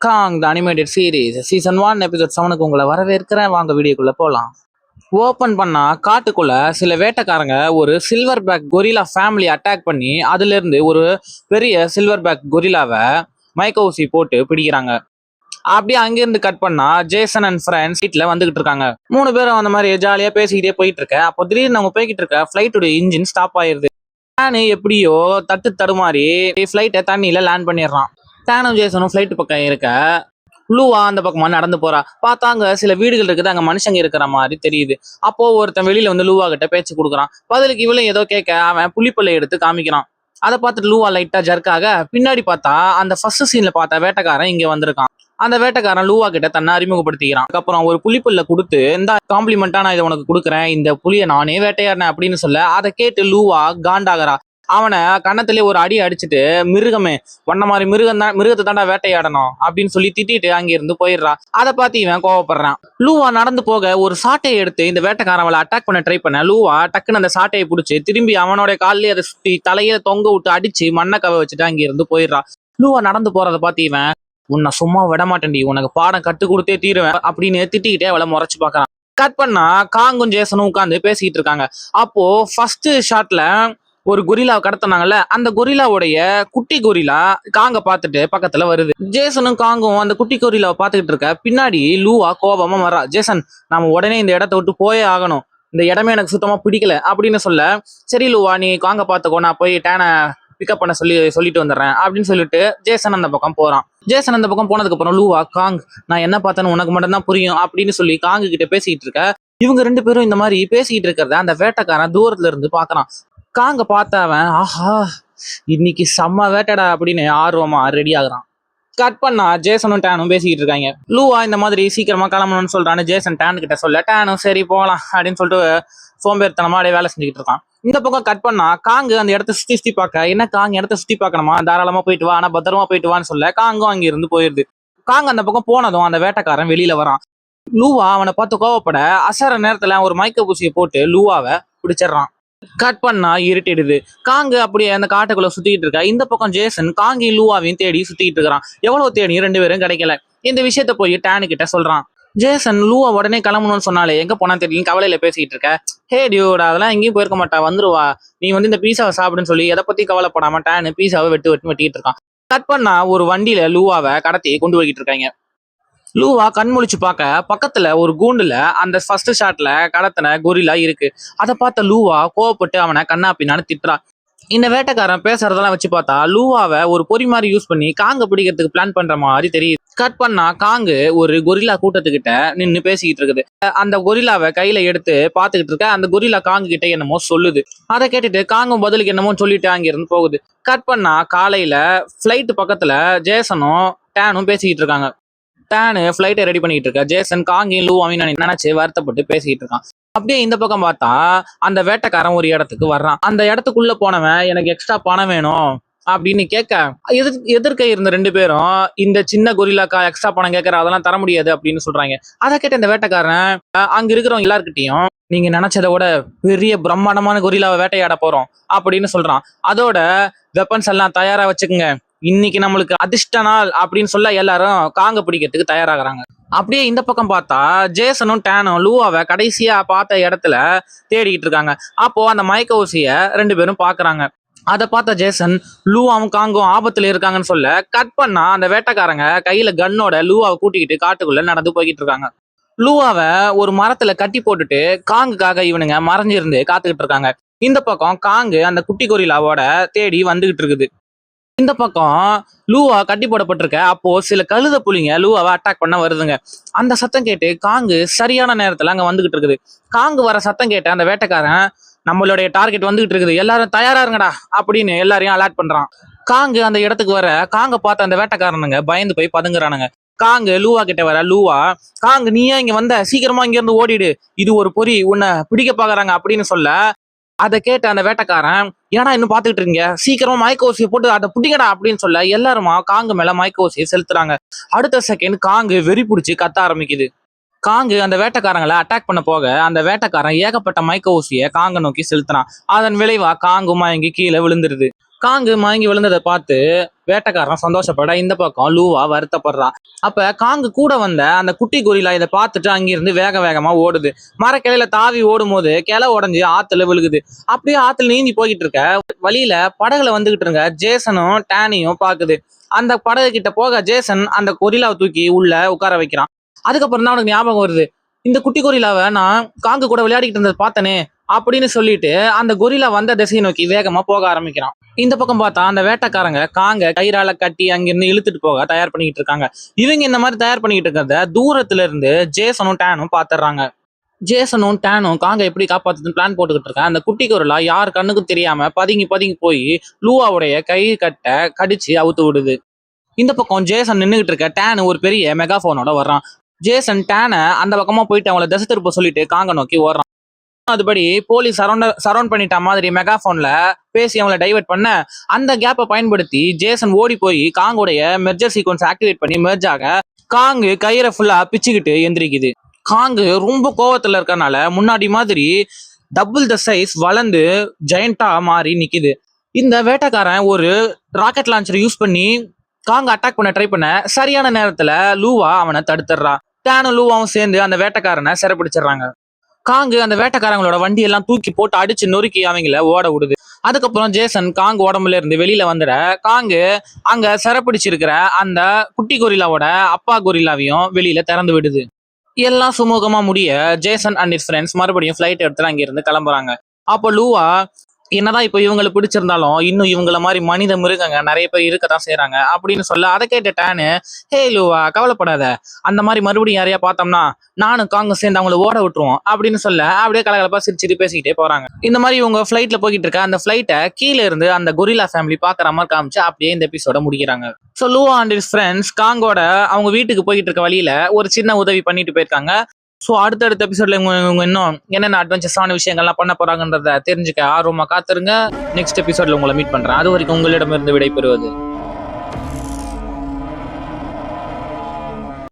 காங் த animated series season 1 episode 7க்கு உங்களை வரவேற்கிறேன். வாங்க வீடியோக்குள்ள போகலாம். ஓப்பன் பண்ணா காட்டுக்குள்ள சில வேட்டைக்காரங்க ஒரு silverback gorilla family attack பண்ணி அதுல இருந்து ஒரு பெரிய சில்வர் பேக் கொரிலாவை மயக்க ஊசி போட்டு பிடிக்கிறாங்க. அப்படியே அங்கிருந்து கட் பண்ணா ஜேசன் அண்ட் ஃப்ரெண்ட்ஸ் சீட்ல வந்துகிட்டு இருக்காங்க. 3 பேரும் அந்த மாதிரி ஜாலியா பேசிக்கிட்டே போயிட்டு இருக்க. அப்போ திடீர்னு அவங்க போய்கிட்டு இருக்க ஃபிளைட்டோட இன்ஜின் ஸ்டாப் ஆயிருது. டேனு எப்படியோ தடுமாறி ஃபிளைட்டை தண்ணியில லேண்ட் பண்ணிடுறான். டேனும் ஜேசனும் ஃபிளைட் பக்கம் இருக்க லூவா அந்த பக்கமா நடந்து போறா. பார்த்தாங்க சில வீடுகள் இருக்குது, அங்க மனுஷங்க இருக்கிற மாதிரி தெரியுது. அப்போ ஒருத்தன் வெளியில வந்து லூவா கிட்ட பேச்சு கொடுக்குறான். பதிலுக்கு இவளும் ஏதோ கேட்க அவன் புலிப்பல்லை எடுத்து காமிக்கிறான். அதை பார்த்துட்டு லூவா லைட்டா ஜர்க்காக பின்னாடி பார்த்தா அந்த ஃபர்ஸ்ட் சீன்ல பார்த்த வேட்டைக்காரன் இங்க வந்திருக்கான். அந்த வேட்டைக்காரன் லூவா கிட்ட தன்னை அறிமுகப்படுத்திக்கிறான். அதுக்கப்புறம் ஒரு புலிப்புல்ல கொடுத்து இந்த காம்ப்ளிமெண்டா நான் இதை உனக்கு கொடுக்குறேன், இந்த புலியை நானே வேட்டையாடினேன் அப்படின்னு சொல்ல அதை கேட்டு லூவா காண்டாகிறா. அவனை கன்னத்திலே ஒரு அடி அடிச்சுட்டு மிருகமே வண்ண மாதிரி மிருகத்தை தாண்டா வேட்டையாடணும் அப்படின்னு சொல்லி திட்டிட்டு அங்கிருந்து போயிடுறா. அதை பார்த்து இவன் கோவப்படுறான். லூவா நடந்து போக ஒரு சாட்டையை எடுத்து இந்த வேட்டைக்காரன் அவளை அட்டாக் பண்ண ட்ரை பண்ண லூவா டக்குன்னு அந்த சாட்டையை பிடிச்சி திரும்பி அவனோட காலிலே அதை சுத்தி தலையில தொங்க விட்டு அடிச்சு மண்ணை கவ வச்சுட்டு அங்கிருந்து போயிடுறா. லூவா நடந்து போறதை பார்த்து இவன் உன்னை சும்மா விட மாட்டேன்டி, உனக்கு பாடம் கட்டு கொடுத்தே தீருவேன் அப்படின்னு திட்டிக்கிட்டே அவளை முறைச்சு பாக்குறான். கட் பண்ணா காங்கும் ஜேசனும் உட்காந்து பேசிக்கிட்டு இருக்காங்க. அப்போ ஃபர்ஸ்ட் ஷாட்ல ஒரு கொரிலாவை கடத்தினாங்கல்ல, அந்த கொரிலாவுடைய குட்டி கொரிலா காங்க பார்த்துட்டு பக்கத்துல வருது. ஜேசனும் காங்கும் அந்த குட்டி கொரிலாவை பார்த்துக்கிட்டு இருக்க பின்னாடி லூவா கோபமா வர்றா. ஜேசன் நாம உடனே இந்த இடத்த விட்டு போயே ஆகணும், இந்த இடமே எனக்கு சுத்தமா பிடிக்கல அப்படின்னு சொல்ல, சரி லூவா நீ காங்க பார்த்துக்கோ, நான் போய் டேனை பிக்கப் பண்ண சொல்லிட்டு வந்துடுறேன் அப்படின்னு சொல்லிட்டு ஜேசன் அந்த பக்கம் போறான். ஜேசன் அந்த பக்கம் போனதுக்கு அப்புறம் லூவா காங் நான் என்ன பார்த்தேன்னு உனக்கு மட்டும் தான் புரியும் அப்படின்னு சொல்லி காங்கு கிட்ட பேசிக்கிட்டு இருக்க. இவங்க 2 பேரும் இந்த மாதிரி பேசிக்கிட்டு இருக்கிறத அந்த வேட்டைக்காரன் தூரத்துல இருந்து பாக்குறான். காங்க பார்த்தவன் ஆஹா இன்னைக்கு செம்ம வேட்டடா அப்படின்னு ஆர்வமா ரெடி ஆகுறான். கட் பண்ணா ஜேசனும் டேனும் பேசிக்கிட்டு இருக்காங்க. லூவா இந்த மாதிரி சீக்கிரமா கிளம்பணும்னு சொல்றான்னு ஜேசன் டேன் கிட்ட சொல்ல, டேனும் சரி போகலாம் அப்படின்னு சொல்லிட்டு சோம்பேறித்தனமா அப்படியே வேலை செஞ்சுக்கிட்டு இருக்கான். இந்த பக்கம் கட் பண்ணா காங்கு அந்த இடத்த சுத்தி பார்க்க, என்ன காங்க இடத்த சுத்தி பார்க்கணுமா, தாராளமா போயிட்டு வா, ஆனா பத்திரமா போயிட்டு வான்னு சொல்ல காங்கும் அங்க இருந்து போயிருது. காங்க அந்த பக்கம் போனதும் அந்த வேட்டைக்காரன் வெளியில வரான். லூவா அவனை பார்த்து கோவப்பட அசர நேரத்துல ஒரு மயக்க பூசியை போட்டு லூவாவை பிடிச்சிடறான். கட் பண்ணா இருட்டிடுது. காங்கு அப்படியே அந்த காட்டுக்குள்ள சுத்திக்கிட்டு இருக்கா. இந்த பக்கம் ஜேசன் காங்கி லூவாவையும் தேடி சுத்திக்கிட்டு இருக்கிறான். எவ்வளவு தேடி 2 பேரும் கிடைக்கல. இந்த விஷயத்த போய் டேனு கிட்ட சொல்றான். ஜேசன் லூவா உடனே கிளம்பணும்னு சொன்னாலே எங்க போனா தெரியல கவலையில பேசிக்கிட்டு இருக்க. ஹே டியூட் அதெல்லாம் எங்கேயும் போயிருக்க மாட்டா, வந்துருவா, நீ வந்து இந்த பீஸாவை சாப்பிடுன்னு சொல்லி எதை பத்தி கவலைப்படாம டேனு பீஸாவை வெட்டிக்கிட்டு இருக்கான். கட் பண்ணா ஒரு வண்டியில லூவாவை கடத்தி கொண்டு போய்கிட்டு இருக்காங்க. லூவா கண் முழிச்சு பார்க்க பக்கத்துல ஒரு கூண்டுல அந்த ஃபர்ஸ்ட் ஷாட்ல கடத்தின கொரிலா இருக்கு. அதை பார்த்த லூவா கோவப்பட்டு அவனை கண்ணா பின்னான்னு திட்டுறா. இந்த வேட்டைக்காரன் பேசுறதெல்லாம் வச்சு பார்த்தா லூவாவை ஒரு பொறி மாதிரி யூஸ் பண்ணி காங்க பிடிக்கிறதுக்கு பிளான் பண்ற மாதிரி தெரியுது. கட் பண்ணா காங்கு ஒரு கொரிலா கூட்டத்துக்கிட்ட நின்று பேசிக்கிட்டு இருக்குது. அந்த கொரிலாவை கையில எடுத்து பாத்துக்கிட்டு இருக்க. அந்த கொரிலா காங்கு கிட்ட என்னமோ சொல்லுது. அதை கேட்டுட்டு காங்கும் பதிலுக்கு என்னமோ சொல்லிட்டு அங்க இருந்து போகுது. கட் பண்ணா காலையில பிளைட் பக்கத்துல ஜேசனும் டேனும் பேசிக்கிட்டு இருக்காங்க. டேனு ஃபிளைட்டை ரெடி பண்ணிட்டு இருக்க. ஜேசன் காங்கியும் லூவாவையும் நினைச்சு வருத்தப்பட்டு பேசிக்கிட்டு இருக்கான். அப்படியே இந்த பக்கம் பார்த்தா அந்த வேட்டைக்காரன் ஒரு இடத்துக்கு வர்றான். அந்த இடத்துக்குள்ள போனவன் எனக்கு எக்ஸ்ட்ரா பணம் வேணும் அப்படின்னு கேட்க எதிர்க்க இருந்த 2 பேரும் இந்த சின்ன கொரிலாக்கா எக்ஸ்ட்ரா பணம் கேட்கற, அதெல்லாம் தர முடியாது அப்படின்னு சொல்றாங்க. அதை கேட்ட இந்த வேட்டைக்காரன் அங்க இருக்கிறவங்க எல்லார்கிட்டையும் நீங்க நினைச்சதை விட பெரிய பிரம்மாண்டமான கொரிலாவை வேட்டையாட போறோம் அப்படின்னு சொல்றான். அதோட வெப்பன்ஸ் எல்லாம் தயாரா வச்சுக்கோங்க, இன்னைக்கு நம்மளுக்கு அதிர்ஷ்ட நாள் அப்படின்னு சொல்ல எல்லாரும் காங்க பிடிக்கிறதுக்கு தயாராகிறாங்க. அப்படியே இந்த பக்கம் பார்த்தா ஜேசனும் டேனும் லூவாவை கடைசியா பார்த்த இடத்துல தேடிக்கிட்டு இருக்காங்க. அப்போ அந்த மயக்க ஊசிய 2 பேரும் பாக்குறாங்க. அதை பார்த்த ஜேசன் லூவாவும் காங்கும் ஆபத்துல இருக்காங்கன்னு சொல்ல, கட் பண்ணா அந்த வேட்டைக்காரங்க கையில கன்னோட லூவாவை கூட்டிக்கிட்டு காட்டுக்குள்ள நடந்து போய்கிட்டு இருக்காங்க. லூவாவை ஒரு மரத்துல கட்டி போட்டுட்டு காங்குக்காக இவனுங்க மறைஞ்சிருந்து காத்துக்கிட்டு இருக்காங்க. இந்த பக்கம் காங்கு அந்த குட்டி கொரிலாவோட தேடி வந்துகிட்டு இருக்குது. இந்த பக்கம் லூவா கட்டி போடப்பட்டிருக்க. அப்போ சில கழுத புலிங்க லூவாவை அட்டாக் பண்ண வருதுங்க. அந்த சத்தம் கேட்டு காங்கு சரியான நேரத்துல அங்க வந்துகிட்டு இருக்குது. காங்கு வர சத்தம் கேட்ட அந்த வேட்டைக்காரன் நம்மளுடைய டார்கெட் வந்துகிட்டு இருக்குது, எல்லாரும் தயாரா இருங்கடா அப்படின்னு எல்லாரையும் அலர்ட் பண்றான். காங்கு அந்த இடத்துக்கு வர காங்க பார்த்த அந்த வேட்டைக்காரனுங்க பயந்து போய் பதுங்குறானுங்க. காங்கு லூவா கிட்ட வர. லூவா காங்கு நீயா இங்க வந்த, சீக்கிரமா இங்க இருந்து ஓடிடு, இது ஒரு பொறி, உன்னை பிடிக்க பாக்குறாங்க அப்படின்னு சொல்ல, அதை கேட்ட அந்த வேட்டைக்காரன் ஏன்னா இன்னும் பாத்துக்கிட்டு இருக்கீங்க, சீக்கிரமா மயக்க ஊசியை போட்டு அதை புடிங்கடா அப்படின்னு சொல்ல எல்லாருமா காங்கு மேல மயக்க ஊசியை செலுத்துறாங்க. அடுத்த செகண்ட் காங்கு வெறி பிடிச்சி கத்த ஆரம்பிக்குது. காங்கு அந்த வேட்டைக்காரங்களை அட்டாக் பண்ண போக அந்த வேட்டைக்காரன் ஏகப்பட்ட மயக்க ஊசியை காங்க நோக்கி செலுத்துறான். அதன் விளைவா காங்கு மயங்கி கீழே விழுந்துருது. காங்கு மயங்கி விழுந்ததை பார்த்து வேட்டைக்காரன் சந்தோஷப்பட இந்த பக்கம் லூவா வருத்தப்படுறான். அப்ப காங்கு கூட வந்த அந்த குட்டி கொரிலா இதை பார்த்துட்டு அங்கிருந்து வேக வேகமா ஓடுது. மரக்கிளையில தாவி ஓடும் போது கிளை உடஞ்சி ஆத்துல விழுகுது. அப்படியே ஆத்துல நீந்தி போய்கிட்டு இருக்க வழியில படகுல வந்துகிட்டு இருங்க ஜேசனும் டேனியும் பாக்குது. அந்த படகு கிட்ட போக ஜேசன் அந்த கொரிலாவை தூக்கி உள்ள உட்கார வைக்கிறான். அதுக்கப்புறம் தான் அவனுக்கு ஞாபகம் வருது, இந்த குட்டி கொரிலாவை நான் காங்கு கூட விளையாடிக்கிட்டு இருந்தது பார்த்தனே அப்படின்னு சொல்லிட்டு அந்த கொரிலா வந்த திசையை நோக்கி வேகமா போக ஆரம்பிக்கிறான். இந்த பக்கம் பார்த்தா அந்த வேட்டைக்காரங்க காங்க கயிறால கட்டி அங்கிருந்து இழுத்துட்டு போக தயார் பண்ணிக்கிட்டு இருக்காங்க. இவங்க இந்த மாதிரி தயார் பண்ணிக்கிட்டு இருக்கிறத தூரத்துல இருந்து ஜேசனும் டேனும் பாத்துறாங்க. ஜேசனும் டேனும் காங்க எப்படி காப்பாத்துன்னு பிளான் போட்டுக்கிட்டு இருக்காங்க. அந்த குட்டி கொரிலா யார் கண்ணுக்கும் தெரியாம பதுங்கி பதுங்கி போய் லூவாவுடைய கை கட்ட கடிச்சு அவுத்து விடுது. இந்த பக்கம் ஜேசன் நின்றுகிட்டு இருக்க டேனு ஒரு பெரிய மெகாஃபோனோட வர்றான். ஜேசன் டேனை அந்த பக்கமா போயிட்டு அவங்கள திசை திருப்ப சொல்லிட்டு காங்க நோக்கி ஓடுறான். அதுபடி போலீஸ் சரௌண்ட் பண்ணிட்ட மாதிரி மெகாஃபோன்ல பேசி அவங்கள டைவர்ட் பண்ண அந்த கேப்பை பயன்படுத்தி ஜேசன் ஓடி போய் காங்கோடைய மெர்ஜர் சீக்வன்ஸ் ஆக்டிவேட் பண்ணி மெர்ஜ் ஆக காங்கு கயிறை ஃபுல்லா பிச்சுக்கிட்டு எந்திரிக்குது. காங்கு ரொம்ப கோவத்துல இருக்கறனால முன்னாடி மாதிரி டபுள் த சைஸ் வளர்ந்து ஜெயண்டா மாறி நிக்குது. இந்த வேட்டைக்காரன் ஒரு ராக்கெட் லான்ச்சர் யூஸ் பண்ணி காங்க அட்டாக் பண்ண ட்ரை பண்ண சரியான நேரத்துல லூவா அவனை தடுத்துடுறா. டேனும் லூவாவும் சேர்ந்து அந்த வேட்டைக்காரனை சிறைப்பிடிச்சிடுறாங்க. காங்கு அந்த வேட்டைக்காரங்களோட வண்டி எல்லாம் தூக்கி போட்டு அடிச்சு நொறுக்கி அவங்கள ஓட விடுது. அதுக்கப்புறம் ஜேசன் காங்கு உடம்புல இருந்து வெளியில வந்துட காங்கு அங்க சிறைப்பிடிச்சிருக்கிற அந்த குட்டி கொரிலாவோட அப்பா கொரிலாவையும் வெளியில திறந்து விடுது. எல்லாம் சுமூகமா முடிய ஜேசன் அண்ட் இஸ் ஃப்ரெண்ட்ஸ் மறுபடியும் ஃபிளைட் எடுத்துட்டு அங்க இருந்து கிளம்புறாங்க. அப்போ லூவா என்னதான் இப்போ இவங்களுக்கு பிடிச்சிருந்தாலும் இன்னும் இவங்கள மாதிரி மனித மிருகங்க நிறைய பேர் இருக்கதான் செய்யறாங்க அப்படின்னு சொல்ல அதை கேட்ட டேனு, ஹே லூவா கவலைப்படாத, அந்த மாதிரி மறுபடியும் யாரையா பார்த்தோம்னா நானும் காங்க சேர்ந்து அவங்கள ஓட விட்டுருவோம் அப்படின்னு சொல்ல அப்படியே கலகலப்பா சிரிச்சிட்டு பேசிக்கிட்டே போறாங்க. இந்த மாதிரி இவங்க ஃபிளைட்ல போய்கிட்டு இருக்க அந்த ஃபிளைட்டை கீழே இருந்து அந்த கொரிலா ஃபேமிலி பாக்குற மாதிரி காமிச்சு அப்படியே இந்த எபிசோட முடிக்கிறாங்க. ஸோ லூவா அண்ட் இஸ் ஃப்ரெண்ட்ஸ் காங்கோட அவங்க வீட்டுக்கு போய்கிட்டு இருக்க வழியில ஒரு சின்ன உதவி பண்ணிட்டு போயிருக்காங்க. ஸோ அடுத்தடுத்த எபிசோட்ல இவங்க இன்னும் என்னென்ன அட்வென்ச்சர்ஸான விஷயங்கள்லாம் பண்ண போறாங்கன்றத தெரிஞ்சுக்க ஆர்வமா காத்துருங்க. நெக்ஸ்ட் எபிசோட்ல உங்களை மீட் பண்றேன். அது வரைக்கும் உங்களிடமிருந்து விடைபெறுவது